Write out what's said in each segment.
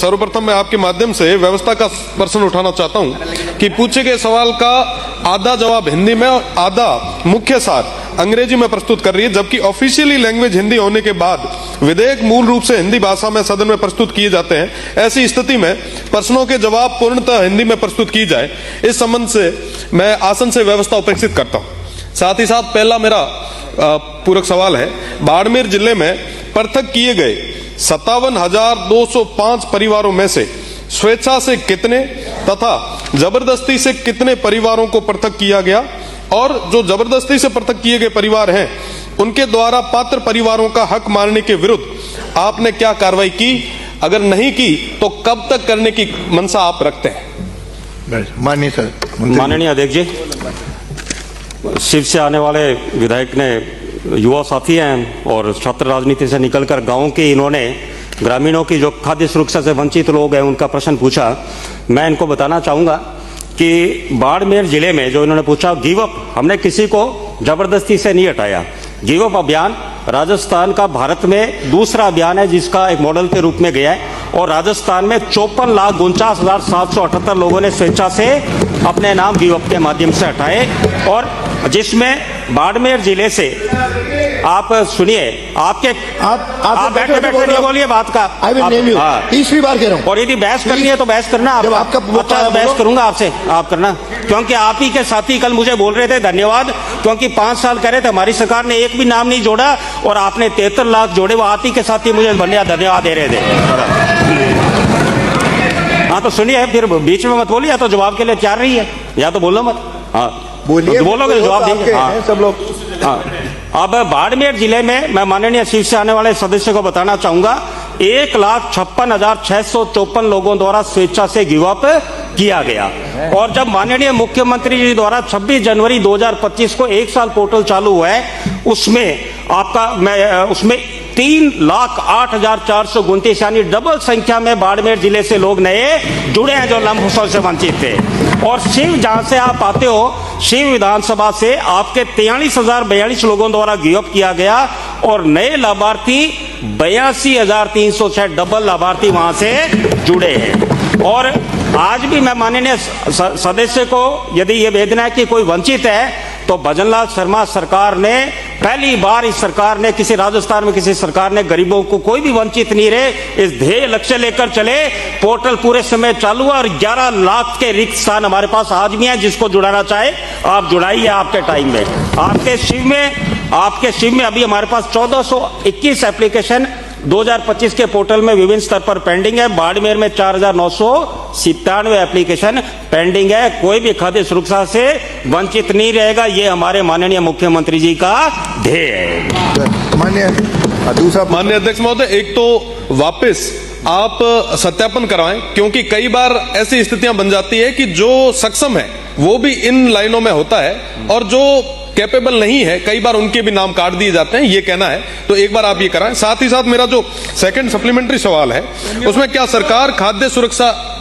सर्वप्रथम मैं आपके माध्यम से व्यवस्था का प्रश्न उठाना चाहता हूं कि पूछे गए सवाल का आधा जवाब हिंदी में और आधा मुख्य सार अंग्रेजी में प्रस्तुत कर रही है, जबकि ऑफिशियली लैंग्वेज हिंदी होने के बाद विधेयक मूल रूप से हिंदी भाषा में सदन में प्रस्तुत किए जाते हैं। ऐसी स्थिति में प्रश्नों के जवाब पूर्णतः हिंदी में प्रस्तुत किए जाए, इस संबंध से मैं आसन से व्यवस्था उपेक्षित करता हूं। साथ ही साथ पहला मेरा पूरक सवाल है, बाड़मेर जिले में पृथक किए गए 57,205 परिवारों में से स्वेच्छा से कितने तथा जबरदस्ती से कितने परिवारों को पृथक किया गया, और जो जबरदस्ती से पृथक किए गए परिवार हैं उनके द्वारा पात्र परिवारों का हक मानने के विरुद्ध आपने क्या कार्रवाई की, अगर नहीं की तो कब तक करने की मंशा आप रखते हैं? माननीय सर। माननीय अध्यक्ष जी, शिव से आने वाले विधायक ने युवा साथी हैं और छात्र राजनीति से निकलकर गांव के इन्होंने ग्रामीणों की जो खाद्य सुरक्षा से वंचित लोग हैं उनका प्रश्न पूछा। मैं इनको बताना चाहूँगा कि बाड़मेर जिले में जो इन्होंने पूछा, गिव अप, हमने किसी को जबरदस्ती से नहीं हटाया। गिव अप अभियान राजस्थान का भारत में दूसरा अभियान है जिसका एक मॉडल के रूप में गया है, और राजस्थान में 54,49,778 लोगों ने स्वेच्छा से अपने नाम गिव अप के माध्यम से हटाए, और जिसमें बाड़मेर जिले से आप सुनिए, आप बैठे बैठे नहीं बोलिए बात का, तीसरी बार कह रहा हूं। और यदि बहस करनी है तो बहस करना, आपका बहस करूंगा आपसे, आप करना, क्योंकि आप ही के साथी कल मुझे बोल रहे थे धन्यवाद, क्योंकि 5 साल कह रहे थे हमारी सरकार ने एक भी नाम नहीं जोड़ा और आपने 73 लाख जोड़े, वो आप ही के साथी मुझे धन्यवाद दे रहे थे। हाँ तो सुनिए, फिर बीच में मत बोलिए, या तो जवाब के लिए तैयार रही है या तो बोलो मत। हाँ बोलिए, तो बोलोगे तो जवाब देंगे। हाँ सब लोग। हाँ, अब बाड़मेर जिले में मैं माननीय शिव से आने वाले सदस्य को बताना चाहूंगा, 1,56,654 लोगों द्वारा स्वेच्छा से गिव अप किया गया, और जब माननीय मुख्यमंत्री जी द्वारा 26 जनवरी 2025 को 1 साल पोर्टल चालू हुआ है, उसमें 3,08,429 यानी डबल संख्या में बाड़मेर जिले से लोग नए जुड़े हैं जो लंब हुसैन से वंचित थे। और शिव, जहां से आप आते हो, शिव विधानसभा से आपके 43,042 लोगों द्वारा गिव अप किया गया, और नए लाभार्थी 82,306 डबल लाभार्थी वहां से जुड़े हैं। और आज भी मैं माननीय सदस्य को यदि ये भेजना है कि कोई वंचित है, तो भजनलाल शर्मा सरकार ने पहली बार, इस सरकार ने, किसी राजस्थान में किसी सरकार ने गरीबों को कोई भी वंचित नहीं रहे, इस ध्येय लक्ष्य लेकर चले। पोर्टल पूरे समय चालू है और 11 लाख के रिक्त स्थान हमारे पास आज भी हैं, जिसको जुड़ाना चाहे आप जुड़ाइए आपके टाइम में। आपके शिव में अभी हमारे पास 1421 एप्लीकेशन 2025 के पोर्टल में विभिन्न स्तर पर पेंडिंग है। बाड़मेर में 4,997 एप्लीकेशन पेंडिंग है। कोई भी खाद्य सुरक्षा से वंचित नहीं रहेगा, ये हमारे माननीय मुख्यमंत्री जी का ध्येय है। माननीय अध्यक्ष महोदय, एक तो वापस आप सत्यापन करवाएं, क्योंकि कई बार ऐसी स्थितियां बन जाती है कि जो सक्षम है वो भी इन लाइनों में होता है और जो कैपेबल नहीं है कई बार उनके भी नाम काट दिए जाते हैं, ये कहना है, तो एक बार आप ये कराएं। साथ ही साथ मेरा जो सेकंड सप्लीमेंट्री सवाल है उसमें क्या सरकार खाद्य सुरक्षा,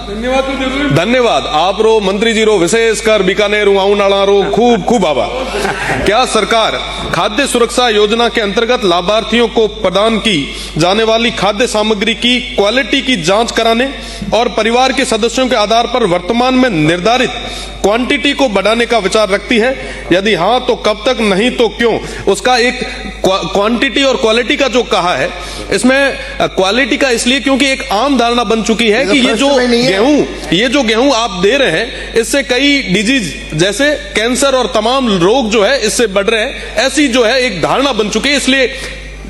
धन्यवाद आप रो मंत्री जी रो, विशेषकर बीकानेर आउनाड़ा रो खूब आभार। क्या सरकार खाद्य सुरक्षा योजना के अंतर्गत लाभार्थियों को प्रदान की जाने वाली खाद्य सामग्री की क्वालिटी की जांच कराने और परिवार के सदस्यों के आधार पर वर्तमान में निर्धारित क्वांटिटी को बढ़ाने का विचार रखती है? यदि हाँ तो कब तक, नहीं तो क्यों? उसका एक क्वांटिटी और क्वालिटी का जो कहा है, इसमें क्वालिटी का इसलिए क्योंकि एक आम धारणा बन चुकी है कि ये जो गेहूं आप दे रहे हैं इससे कई डिजीज जैसे कैंसर और तमाम रोग जो है इससे बढ़ रहे हैं, ऐसी जो है एक धारणा बन चुकी है, इसलिए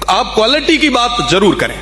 आप क्वालिटी की बात जरूर करें।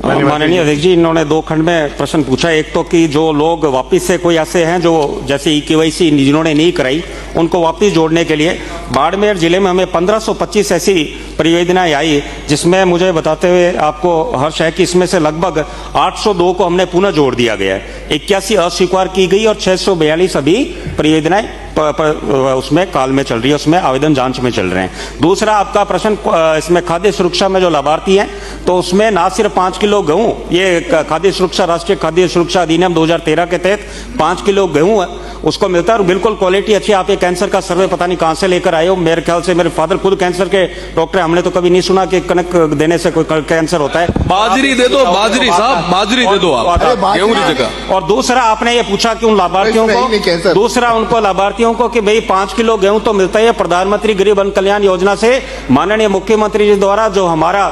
माननीय अध्यक्ष जी, इन्होंने 2 खंड में प्रश्न पूछा। एक तो कि जो लोग वापिस से कोई ऐसे हैं जो जैसे EKYC जिन्होंने नहीं कराई, उनको वापस जोड़ने के लिए बाड़मेर जिले में हमें 1525 ऐसी परियोजनाएं आई, जिसमें मुझे बताते हुए आपको हर्ष है कि इसमें से लगभग 802 को हमने पुनः जोड़ दिया गया है, 81 अस्वीकार की गई और 642 अभी परियोजनाएं उसमें काल में चल रही है, उसमें आवेदन जांच में चल रहे हैं। दूसरा आपका प्रश्न इसमें खाद्य सुरक्षा में जो लाभार्थी हैं, तो उसमें ना सिर्फ 5 किलो गेहूं, ये खाद्य सुरक्षा, राष्ट्रीय खाद्य सुरक्षा अधिनियम 2013 के तहत 5 किलो गेहूं है, उसको मिलता है और बिल्कुल क्वालिटी अच्छी। आप ये कैंसर का सर्वे पता नहीं कहां से लेकर आए हो, मेरे ख्याल से मेरे फादर खुद कैंसर के डॉक्टर, हमने तो कभी नहीं सुना कि कनक देने से कोई कैंसर होता है। बाजरी दे दो, बाजरी साहब, बाजरी दे दो आप, गेहूं की जगह। और दूसरा आपने ये पूछा कि उन लाभार्थियों को, दूसरा उनको लाभार्थियों को कि भाई 5 किलो गेहूं तो मिलता है प्रधानमंत्री गरीब अन्न कल्याण योजना से, माननीय मुख्यमंत्री जी द्वारा जो हमारा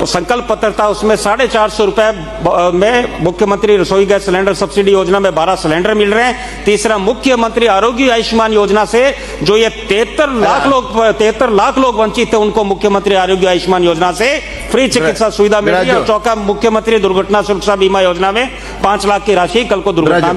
संकल्प पत्र था उसमें 450 रुपए में मुख्यमंत्री रसोई गैस सिलेंडर सब्सिडी योजना में 12 सिलेंडर मिल रहे हैं। तीसरा मुख्यमंत्री आरोग्य आयुष्मान योजना से जो ये 73 लाख लोग वंचित थे, उनको मुख्यमंत्री आरोग्य आयुष्मान योजना से फ्री चिकित्सा सुविधा मिल रही है। और चौथा मुख्यमंत्री दुर्घटना सुरक्षा बीमा योजना में 5 लाख की राशि कल को दुर्घटना